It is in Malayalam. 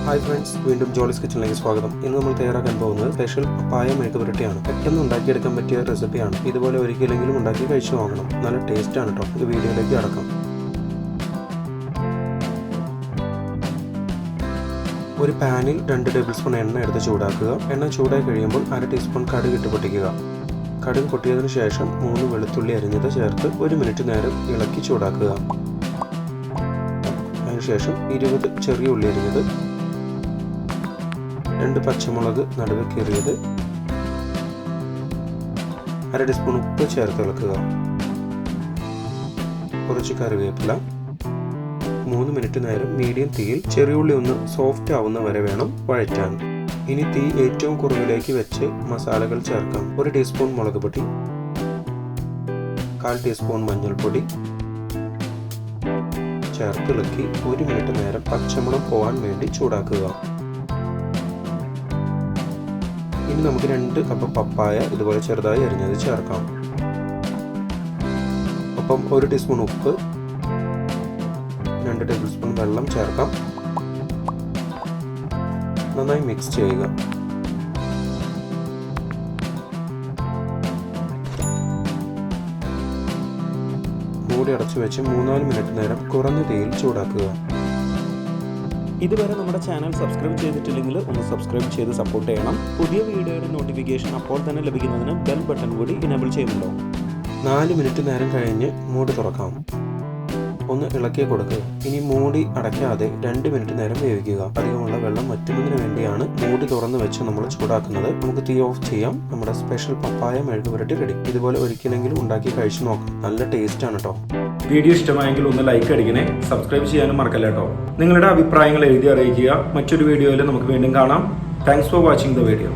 ഹായ് ഫ്രണ്ട്സ്, വീണ്ടും ജോളിസ് കിച്ചണിലേക്ക് സ്വാഗതം. ഇന്ന് നമ്മൾ തയ്യാറാക്കാൻ പോകുന്നത് സ്പെഷ്യൽ പപ്പായ മെഴുക്ക് പുരട്ടിയാണ്. പെട്ടെന്ന് ഉണ്ടാക്കിയെടുക്കാൻ പറ്റിയ റെസിപ്പിയാണ്. ഇതുപോലെ ഒരിക്കലെങ്കിലും ഉണ്ടാക്കി കഴിച്ചു നോക്കണം. നല്ല ടേസ്റ്റ് ആണ് കേട്ടോ. ഇത് വീഡിയോയിലേക്ക് അടക്കാം. ഒരു പാനിൽ 2 ടേബിൾ സ്പൂൺ എണ്ണ എടുത്ത് ചൂടാക്കുക. എണ്ണ ചൂടായി കഴിയുമ്പോൾ 1/2 ടീസ്പൂൺ കടുക് ഇട്ട് പൊട്ടിക്കുക. കടുക് പൊട്ടിയതിനു ശേഷം 3 വെളുത്തുള്ളി അരിഞ്ഞത് ചേർത്ത് 1 മിനിറ്റ് നേരം ഇളക്കി ചൂടാക്കുക. അതിനുശേഷം 20 ചെറിയ ഉള്ളി അരിഞ്ഞത്, 2 പച്ചമുളക് നടുവ് കീറിയത്, 1/2 ടീസ്പൂൺ ഉപ്പ് ചേർത്ത് ഇളക്കുക. കുറച്ച് കറിവേപ്പില. 3 മിനിറ്റ് നേരം മീഡിയം തീയിൽ ചെറിയുള്ളി ഒന്ന് സോഫ്റ്റ് ആവുന്ന വരെ വേണം വഴറ്റാൻ. ഇനി തീ ഏറ്റവും കുറവിലേക്ക് വെച്ച് മസാലകൾ ചേർക്കാം. 1 ടീസ്പൂൺ മുളക് പൊടി, 1/4 ടീസ്പൂൺ മഞ്ഞൾപ്പൊടി ചേർത്ത് ഇളക്കി 1 മിനിറ്റ് നേരം പച്ചമണം പോകാൻ വേണ്ടി ചൂടാക്കുക. ഇനി നമുക്ക് 2 കപ്പ് പപ്പായ ഇതുപോലെ ചെറുതായി അരിഞ്ഞത് ചേർക്കാം. ഒപ്പം 1 ടീസ്പൂൺ ഉപ്പ്, 2 ടേബിൾ സ്പൂൺ വെള്ളം ചേർക്കാം. നന്നായി മിക്സ് ചെയ്യുക. മൂടി അടച്ചു വെച്ച് 3-4 മിനിറ്റ് നേരം കുറഞ്ഞ തീയിൽ ചൂടാക്കുക. ഇതുവരെ നമ്മുടെ ചാനൽ സബ്സ്ക്രൈബ് ചെയ്തിട്ടില്ലെങ്കിൽ ഒന്ന് സബ്സ്ക്രൈബ് ചെയ്ത് സപ്പോർട്ട് ചെയ്യണം. പുതിയ വീഡിയോയുടെ നോട്ടിഫിക്കേഷൻ അപ്പോൾ തന്നെ ലഭിക്കുന്നതിന് ബെൽ ബട്ടൺ കൂടി ഇനേബിൾ ചെയ്യുന്നുണ്ടോ. 4 മിനിറ്റ് നേരം കഴിഞ്ഞ് മൂടി തുറക്കാം. ഒന്ന് ഇളക്കി കൊടുക്കുക. ഇനി മൂടി അടയ്ക്കാതെ 2 മിനിറ്റ് നേരം വേവിക്കുക. അധികമുള്ള വെള്ളം വറ്റുന്നതിന് വേണ്ടിയാണ് മൂടി തുറന്ന് വെച്ച് നമ്മൾ ചൂടാക്കുന്നത്. നമുക്ക് തീ ഓഫ് ചെയ്യാം. നമ്മുടെ സ്പെഷ്യൽ പപ്പായ മെഴുക്ക് പുരട്ടി റെഡി. ഇതുപോലെ ഒരിക്കലെങ്കിലും ഉണ്ടാക്കി കഴിച്ചു നോക്കാം. നല്ല ടേസ്റ്റ് ആണ് കേട്ടോ. വീഡിയോ ഇഷ്ടമായെങ്കിൽ ഒന്ന് ലൈക്ക് അടിക്കണേ. സബ്സ്ക്രൈബ് ചെയ്യാനും മറക്കല്ല കേട്ടോ. നിങ്ങളുടെ അഭിപ്രായങ്ങൾ എഴുതി അറിയിക്കുക. മറ്റൊരു വീഡിയോയിൽ നമുക്ക് വീണ്ടും കാണാം. Thanks for watching the video.